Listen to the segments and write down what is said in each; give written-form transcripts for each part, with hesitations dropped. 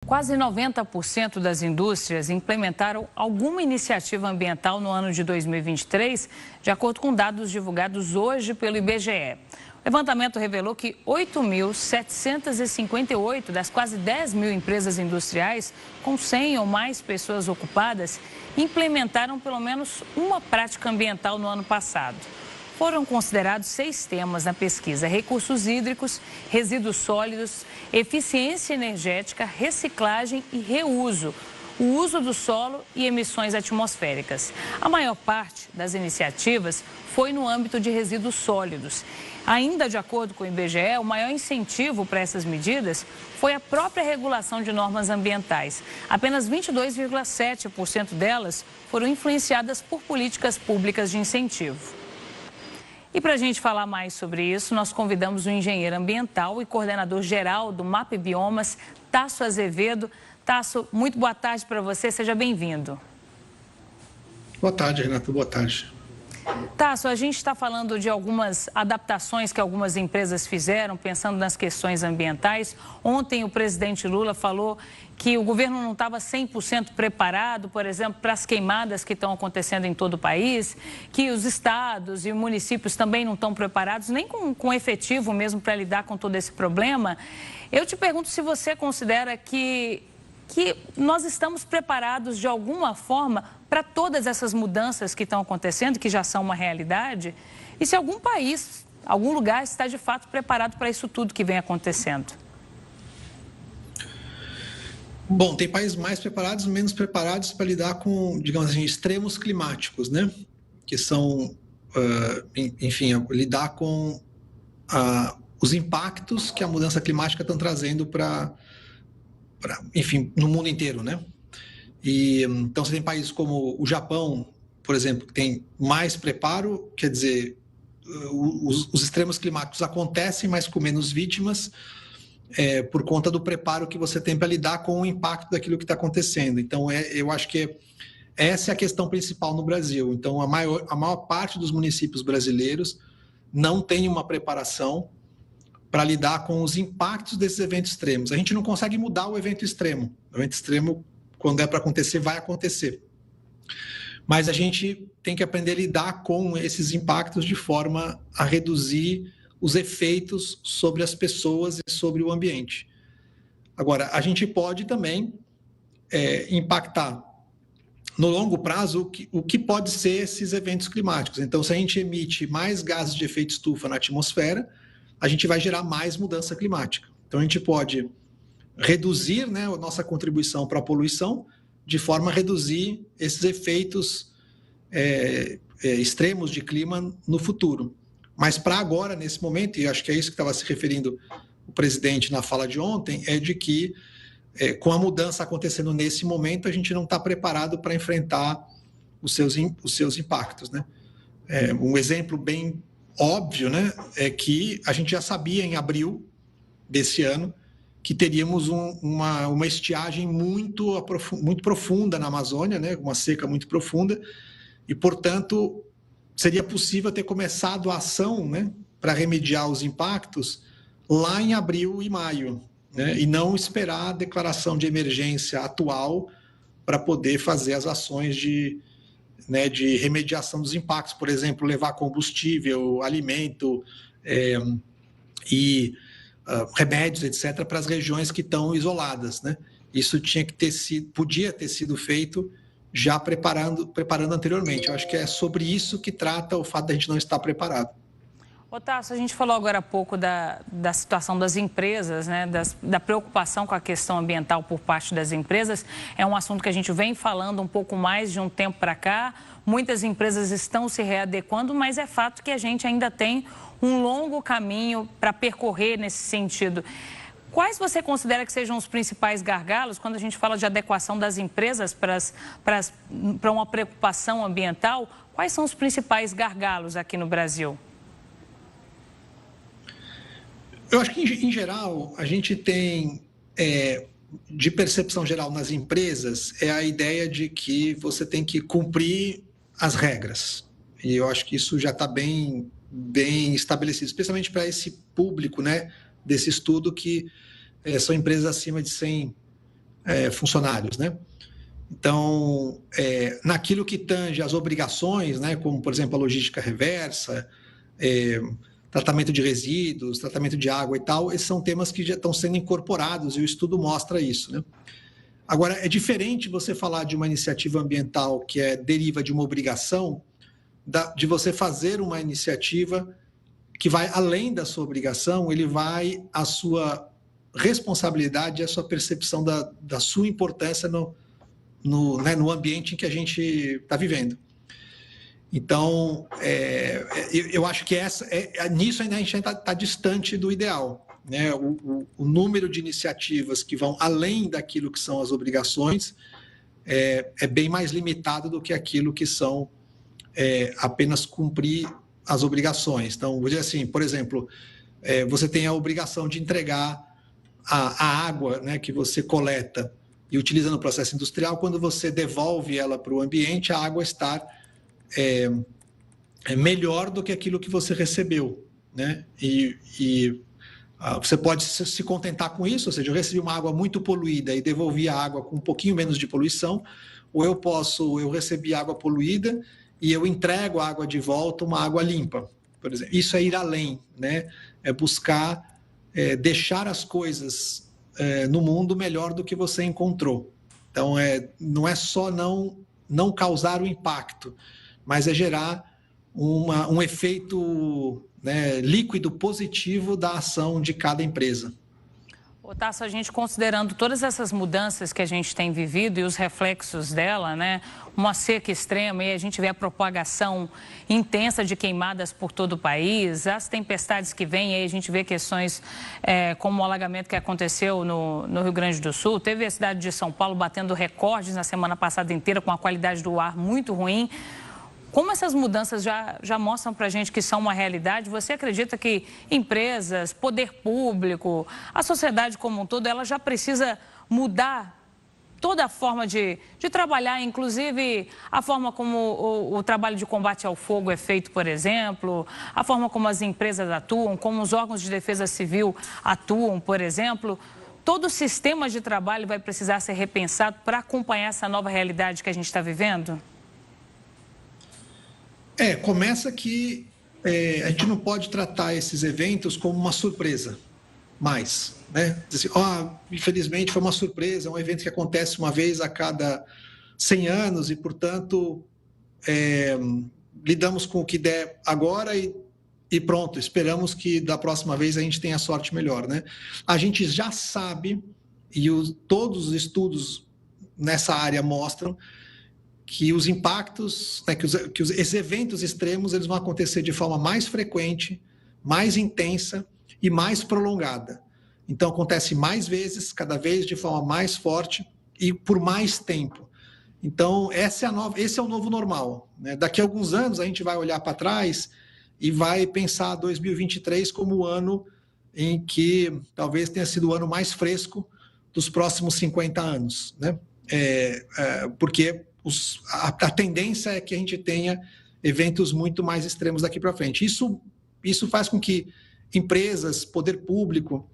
Quase 90% das indústrias implementaram alguma iniciativa ambiental no ano de 2023, de acordo com dados divulgados hoje pelo IBGE. O levantamento revelou que 8.758 das quase 10 mil empresas industriais, com 100 ou mais pessoas ocupadas, implementaram pelo menos uma prática ambiental no ano passado. Foram considerados 6 temas na pesquisa: recursos hídricos, resíduos sólidos, eficiência energética, reciclagem e reuso, o uso do solo e emissões atmosféricas. A maior parte das iniciativas foi no âmbito de resíduos sólidos. Ainda de acordo com o IBGE, o maior incentivo para essas medidas foi a própria regulação de normas ambientais. Apenas 22,7% delas foram influenciadas por políticas públicas de incentivo. E para a gente falar mais sobre isso, nós convidamos o engenheiro ambiental e coordenador geral do MAP Biomas, Tasso Azevedo. Tasso, muito boa tarde para você, seja bem-vindo. Boa tarde, Renato, boa tarde. Tasso, a gente está falando de algumas adaptações que algumas empresas fizeram, pensando nas questões ambientais. Ontem o presidente Lula falou que o governo não estava 100% preparado, por exemplo, para as queimadas que estão acontecendo em todo o país, que os estados e municípios também não estão preparados, nem com efetivo mesmo para lidar com todo esse problema. Eu te pergunto se você considera que nós estamos preparados de alguma forma para todas essas mudanças que estão acontecendo, que já são uma realidade, e se algum país, algum lugar está de fato preparado para isso tudo que vem acontecendo. Bom, tem países mais preparados, menos preparados para lidar com, digamos assim, extremos climáticos, né? Que são, lidar com os impactos que a mudança climática está trazendo no mundo inteiro, né? E então você tem países como o Japão, por exemplo, que tem mais preparo, quer dizer, os extremos climáticos acontecem, mas com menos vítimas, por conta do preparo que você tem para lidar com o impacto daquilo que está acontecendo. Então, eu acho que essa é a questão principal no Brasil. Então, a maior parte dos municípios brasileiros não tem uma preparação para lidar com os impactos desses eventos extremos. A gente não consegue mudar o evento extremo. O evento extremo, quando é para acontecer, vai acontecer. Mas a gente tem que aprender a lidar com esses impactos de forma a reduzir os efeitos sobre as pessoas e sobre o ambiente. Agora, a gente pode também impactar no longo prazo o que pode ser esses eventos climáticos. Então, se a gente emite mais gases de efeito estufa na atmosfera, a gente vai gerar mais mudança climática. Então, a gente pode reduzir, né, a nossa contribuição para a poluição, de forma a reduzir esses efeitos extremos de clima no futuro. Mas para agora, nesse momento, e acho que é isso que estava se referindo o presidente na fala de ontem, é de que com a mudança acontecendo nesse momento, a gente não está preparado para enfrentar os seus impactos, né? Um exemplo bem óbvio, né, é que a gente já sabia em abril desse ano que teríamos uma estiagem muito profunda na Amazônia, né, uma seca muito profunda, e, portanto, seria possível ter começado a ação, né, para remediar os impactos lá em abril e maio, né, e não esperar a declaração de emergência atual para poder fazer as ações de remediação dos impactos, por exemplo, levar combustível, alimento e remédios, etc., para as regiões que estão isoladas, né? Isso podia ter sido feito já preparando anteriormente. Eu acho que é sobre isso que trata o fato de a gente não estar preparado. Tasso, a gente falou agora há pouco da situação das empresas, né? Da preocupação com a questão ambiental por parte das empresas. É um assunto que a gente vem falando um pouco mais de um tempo para cá. Muitas empresas estão se readequando, mas é fato que a gente ainda tem um longo caminho para percorrer nesse sentido. Quais você considera que sejam os principais gargalos quando a gente fala de adequação das empresas para uma preocupação ambiental? Quais são os principais gargalos aqui no Brasil? Eu acho que, em geral, a gente tem, de percepção geral nas empresas, a ideia de que você tem que cumprir as regras. E eu acho que isso já está bem estabelecido, especialmente para esse público, né, desse estudo, que são empresas acima de 100 funcionários, né? Então, naquilo que tange as obrigações, né, como, por exemplo, a logística reversa, tratamento de resíduos, tratamento de água e tal, esses são temas que já estão sendo incorporados e o estudo mostra isso, né? Agora, é diferente você falar de uma iniciativa ambiental que deriva de uma obrigação, de você fazer uma iniciativa que vai além da sua obrigação, ele vai à sua responsabilidade, à sua percepção da sua importância no ambiente em que a gente está vivendo. Então, eu acho que nisso ainda a gente está distante do ideal, né? O número de iniciativas que vão além daquilo que são as obrigações é bem mais limitado do que aquilo que são apenas cumprir as obrigações. Então, vou dizer assim, por exemplo, você tem a obrigação de entregar a água, né, que você coleta e utiliza no processo industrial. Quando você devolve ela para o ambiente, a água está melhor do que aquilo que você recebeu, né? Você pode se contentar com isso, ou seja, eu recebi uma água muito poluída e devolvi a água com um pouquinho menos de poluição, ou eu recebi água poluída e eu entrego a água de volta, uma água limpa, por exemplo. Isso é ir além, né? É buscar deixar as coisas no mundo melhor do que você encontrou. Então, não é só não causar o impacto, mas é gerar um efeito, né, líquido positivo da ação de cada empresa. Tasso, a gente considerando todas essas mudanças que a gente tem vivido e os reflexos dela, né? Uma seca extrema e a gente vê a propagação intensa de queimadas por todo o país, as tempestades que vêm, aí a gente vê questões como o alagamento que aconteceu no Rio Grande do Sul, teve a cidade de São Paulo batendo recordes na semana passada inteira com a qualidade do ar muito ruim. Como essas mudanças já mostram para a gente que são uma realidade, você acredita que empresas, poder público, a sociedade como um todo, ela já precisa mudar toda a forma de trabalhar, inclusive a forma como o trabalho de combate ao fogo é feito, por exemplo, a forma como as empresas atuam, como os órgãos de defesa civil atuam, por exemplo? Todo o sistema de trabalho vai precisar ser repensado para acompanhar essa nova realidade que a gente está vivendo? Começa que a gente não pode tratar esses eventos como uma surpresa mais, né? Assim, infelizmente foi uma surpresa, é um evento que acontece uma vez a cada 100 anos e, portanto, lidamos com o que der agora e pronto, esperamos que da próxima vez a gente tenha sorte melhor, né? A gente já sabe, e todos os estudos nessa área mostram, que os impactos, né, esses eventos extremos, eles vão acontecer de forma mais frequente, mais intensa e mais prolongada. Então, acontece mais vezes, cada vez de forma mais forte e por mais tempo. Então, esse é o novo normal, né? Daqui a alguns anos, a gente vai olhar para trás e vai pensar 2023 como o ano em que talvez tenha sido o ano mais fresco dos próximos 50 anos, né? Porque a tendência é que a gente tenha eventos muito mais extremos daqui para frente. Isso faz com que empresas, poder público,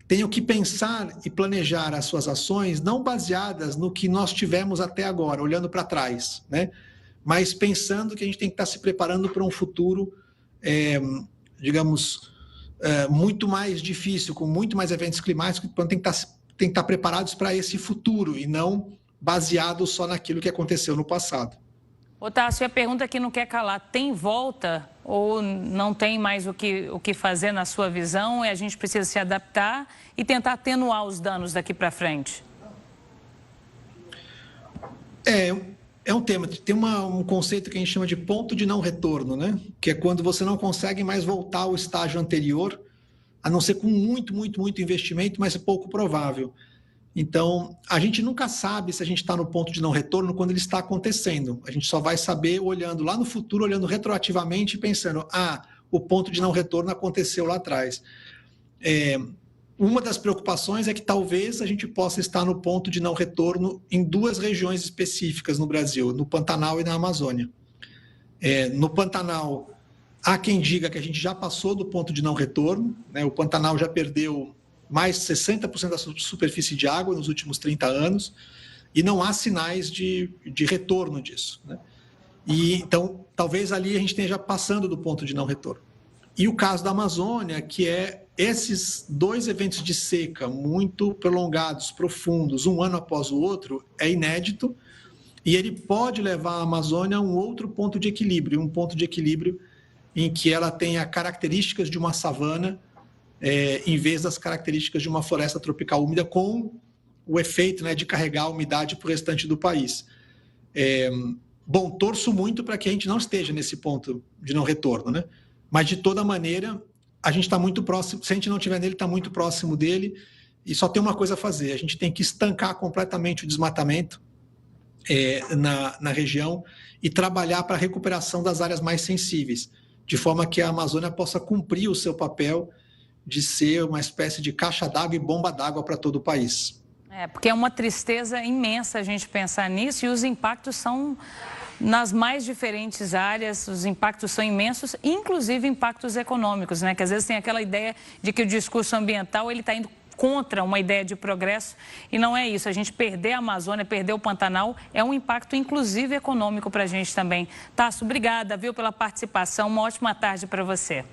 tenham que pensar e planejar as suas ações não baseadas no que nós tivemos até agora, olhando para trás, né? Mas pensando que a gente tem que estar se preparando para um futuro, digamos, muito mais difícil, com muito mais eventos climáticos, então tem que estar preparados para esse futuro e não baseado só naquilo que aconteceu no passado. Tasso, a pergunta que não quer calar, tem volta ou não tem mais o que fazer na sua visão e a gente precisa se adaptar e tentar atenuar os danos daqui para frente? É um tema, tem um conceito que a gente chama de ponto de não retorno, né? Que é quando você não consegue mais voltar ao estágio anterior, a não ser com muito, muito, muito investimento, mas é pouco provável. Então, a gente nunca sabe se a gente está no ponto de não retorno quando ele está acontecendo. A gente só vai saber olhando lá no futuro, olhando retroativamente e pensando, o ponto de não retorno aconteceu lá atrás. Uma das preocupações é que talvez a gente possa estar no ponto de não retorno em duas regiões específicas no Brasil, no Pantanal e na Amazônia. No Pantanal, há quem diga que a gente já passou do ponto de não retorno, né? O Pantanal já perdeu mais 60% da superfície de água nos últimos 30 anos, e não há sinais de retorno disso, né? E, então, talvez ali a gente esteja passando do ponto de não retorno. E o caso da Amazônia, que é esses 2 eventos de seca muito prolongados, profundos, um ano após o outro, é inédito, e ele pode levar a Amazônia a um outro ponto de equilíbrio, um ponto de equilíbrio em que ela tenha características de uma savana, em vez das características de uma floresta tropical úmida, com o efeito, né, de carregar a umidade para o restante do país. Bom, torço muito para que a gente não esteja nesse ponto de não retorno, né? Mas, de toda maneira, a gente está muito próximo. Se a gente não estiver nele, está muito próximo dele. E só tem uma coisa a fazer: a gente tem que estancar completamente o desmatamento na região e trabalhar para a recuperação das áreas mais sensíveis, de forma que a Amazônia possa cumprir o seu papel de ser uma espécie de caixa d'água e bomba d'água para todo o país. Porque é uma tristeza imensa a gente pensar nisso, e os impactos são nas mais diferentes áreas, os impactos são imensos, inclusive impactos econômicos, né? Que às vezes tem aquela ideia de que o discurso ambiental ele está indo contra uma ideia de progresso, e não é isso. A gente perder a Amazônia, perder o Pantanal, é um impacto inclusive econômico para a gente também. Tasso, obrigada, viu, pela participação. Uma ótima tarde para você.